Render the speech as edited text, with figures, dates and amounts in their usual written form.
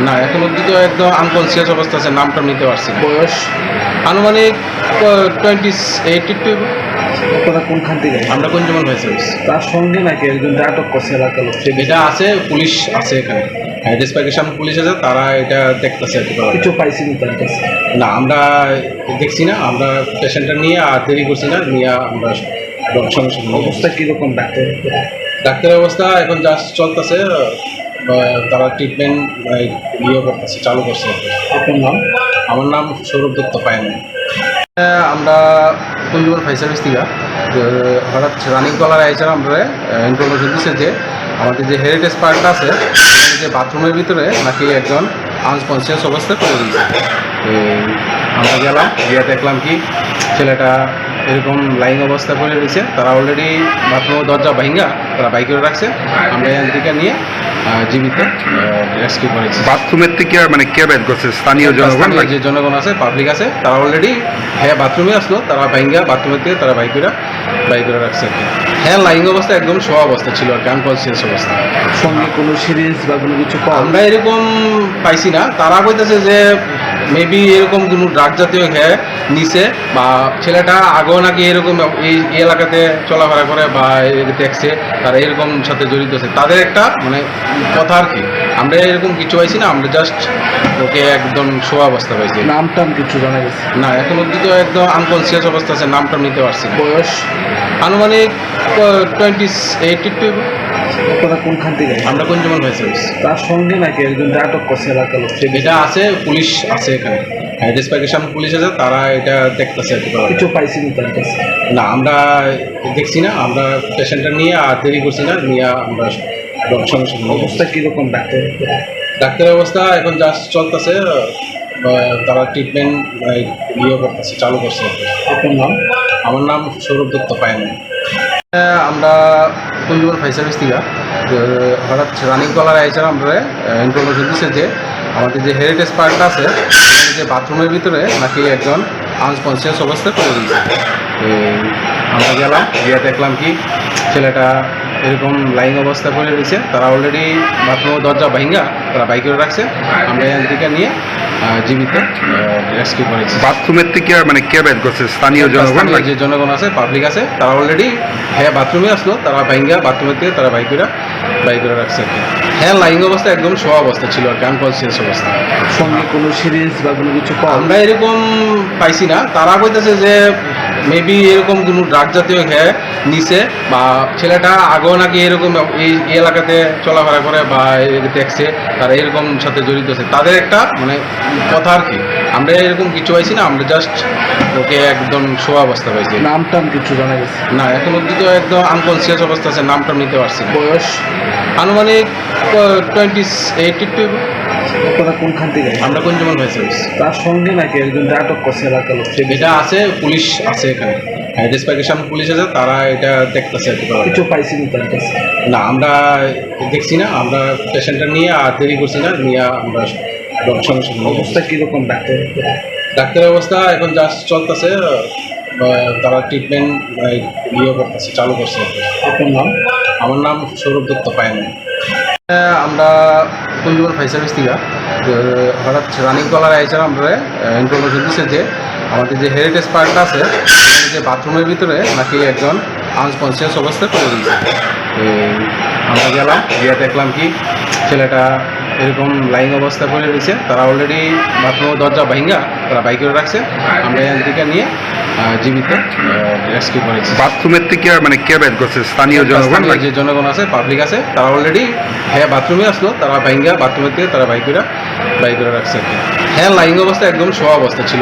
না, এখন অব্দি তো একদম আনকনসিয়াস অবস্থা আছে, নামটা নিতে পারছি না। বয়স? আনুমানিক 28-82। আপনারা কোনখান থেকে? আমরা কুঞ্জমান ভাই সার্ভিস। তার সঙ্গে নাকি একজন আটক করছে এলাকার লোক? এটা আছে, পুলিশ আছে এখানে, ডিসপ্যাচের সামনে পুলিশ আছে, তারা এটা দেখতেছে আর কি। কিছু পাইছিনি তার কাছে? না, আমরা দেখছি না, আমরা পেশেন্টটা নিয়ে আর দেরি করছি না, নিয়ে আমরা সঙ্গে সঙ্গে অবস্থা কীরকম ডাক্তার? ডাক্তারের অবস্থা এখন জাস্ট চলতেছে, তারা ট্রিটমেন্ট করতেছে, চালু করছে। আপনার নাম? আমার নাম সৌরভ দত্ত পায়নি। আমরা কুঞ্জমান ফায়ার সার্ভিস থেকে হঠাৎ রানিং কলার আইসার আমরা ইনফরমেশন দিচ্ছে যে আমাদের যে হেরিটেজ পার্কটা আছে সেখানে যে বাথরুমের ভিতরে নাকি একজন আনকনসিয়াস অবস্থায় পড়ে দিয়েছে। আমরা গেলাম, গিয়ে দেখলাম কি ছেলেটা এরকম লাইং অবস্থায় পড়ে রয়েছে। তারা অলরেডি বাথরুমের দরজা ভাঙ্গা তারা বাইক করে রাখছে। আমরা এখান থেকে নিয়ে জীবিত রেস্কিউ করেছি। বাথরুমের থেকে মানে কে বের করছে? স্থানীয় জনগণ? যে জনগণ আছে, পাবলিক আছে, তারা অলরেডি হ্যাঁ বাথরুমে আসলো, তারা ভাঙ্গা বাথরুমের থেকে তারা বাইক করে রাখছে আর কি। হ্যাঁ লাইং অবস্থা একদম শোয়া অবস্থা ছিল আর কি, আনকনসিয়াস অবস্থা। সঙ্গে কোনো সিরিজ বা কোনো কিছু আমরা এরকম পাইছি না। তারা কইতেছে যে মেবি এরকম কোনো ড্রাগ জাতীয় হ্যাঁ নিচে, বা ছেলেটা আগেও নাকি এরকম এই এলাকাতে চলাফেরা করে বা দেখছে তারা এরকম সাথে জড়িত আছে, তাদের একটা মানে কথা আর কি। আমরা এরকম কিছু পাইছি না, আমরা জাস্ট ওকে একদম শোয়া অবস্থা পাইছি। নাম টাম কিছু জানা গেছে? না, এখন অব্দি তো একদম আনকনসিয়াস অবস্থা আছে, নামটা নিতে পারছি না। বয়স? আনুমানিক 28-82। আপনারা কোনখান থেকে? আমরা কুঞ্জমান ভাই সার্ভিস। তার সঙ্গে নাকি একজন আটক করছে এলাকার লোক? এটা আছে, পুলিশ আছে এখানে, ডিসপ্যাচের সামনে পুলিশ আছে, তারা এটা দেখতেছে আর কি। কিছু পাইছিনি তার কাছে? না, আমরা দেখছি না, আমরা পেশেন্টটা নিয়ে আর দেরি করছি না, নিয়ে আমরা সঙ্গে সঙ্গে অবস্থা কীরকম ডাক্তার? ডাক্তারের অবস্থা এখন জাস্ট চলতেছে, তারা ট্রিটমেন্ট করতেছে, চালু করছে। আপনার নাম? আমার নাম সৌরভ দত্ত পায়নি। আমরা কুঞ্জমান ফায়ার সার্ভিস থেকে হঠাৎ রানিং কলার আইসার আমরা ইনফরমেশন দিচ্ছে যে আমাদের যে হেরিটেজ পার্কটা আছে সেখানে যে বাথরুমের ভিতরে নাকি একজন আনকনসিয়াস অবস্থায় পড়ে দিয়েছে। আমরা গেলাম, গিয়ে দেখলাম কি ছেলেটা এরকম লাইং অবস্থায় পড়ে রয়েছে। তারা অলরেডি বাথরুমের দরজা ভাঙ্গা তারা বাইক করে রাখছে। আমরা এখান থেকে নিয়ে জীবিত রেস্কিউ করেছি। বাথরুমের থেকে মানে কে বের করছে? স্থানীয় জনগণ? যে জনগণ আছে, পাবলিক আছে, তারা অলরেডি হ্যাঁ বাথরুমে আসলো, তারা ভাঙ্গা বাথরুমের থেকে তারা বাইক করে রাখছে আর কি। হ্যাঁ লাইং অবস্থা একদম শোয়া অবস্থা ছিল আর কি, আনকনসিয়াস অবস্থা। সঙ্গে কোনো সিরিজ বা কোনো কিছু আমরা এরকম পাইছি না। তারা কইতেছে যে মেবি এরকম কোনো ড্রাগ জাতীয় হ্যাঁ নিচে, বা ছেলেটা আগেও নাকি এরকম এই এলাকাতে চলাফেরা করে বা দেখছে তারা এরকম সাথে জড়িত আছে, তাদের একটা মানে কথা আর কি। আমরা এরকম কিছু পাইছি না, আমরা জাস্ট ওকে একদম শোয়া অবস্থা পাইছি। নাম টাম কিছু জানা গেছে? না, এখন অব্দি তো একদম আনকনসিয়াস অবস্থা আছে, নামটা নিতে পারছি না। বয়স? আনুমানিক 28-82। আপনারা কোনখান থেকে? আমরা কুঞ্জমান ভাই সার্ভিস। তার সঙ্গে নাকি একজন আটক করছে এলাকার লোক? এটা আছে, পুলিশ আছে এখানে, ডিসপ্যাচের সামনে পুলিশ আছে, তারা এটা দেখতেছে আর কি। কিছু পাইছিনি তার কাছে? না, আমরা দেখছি না, আমরা পেশেন্টটা নিয়ে আর দেরি করছি না, নিয়ে আমরা সঙ্গে সঙ্গে অবস্থা কীরকম ডাক্তার? ডাক্তারের অবস্থা এখন জাস্ট চলতেছে, তারা ট্রিটমেন্ট করতেছে, চালু করছে। আপনার নাম? আমার নাম সৌরভ দত্ত পায়নি। আমরা কুঞ্জমান ফায়ার সার্ভিস থেকে হঠাৎ রানিং কলার আইসার আমরা ইনফরমেশন দিচ্ছে যে আমাদের যে হেরিটেজ পার্কটা আছে সেখানে যে বাথরুমের ভিতরে নাকি একজন আনকনসিয়াস অবস্থায় পড়ে দিয়েছে। আমরা গেলাম, গিয়ে দেখলাম কি ছেলেটা এরকম লাইং অবস্থায় পড়ে রয়েছে। তারা অলরেডি বাথরুমের দরজা ভাঙ্গা তারা বাইক করে রাখছে। আমরা এখান থেকে নিয়ে জীবিত রেস্কিউ করেছি। বাথরুমের থেকে মানে কে বের করছে? স্থানীয় জনগণ? যে জনগণ আছে, পাবলিক আছে, তারা অলরেডি হ্যাঁ বাথরুমে আসলো, তারা ভাঙ্গা বাথরুমের থেকে তারা বাইক করে রাখছে আর কি। হ্যাঁ লাইং অবস্থা একদম শোয়া অবস্থা ছিল।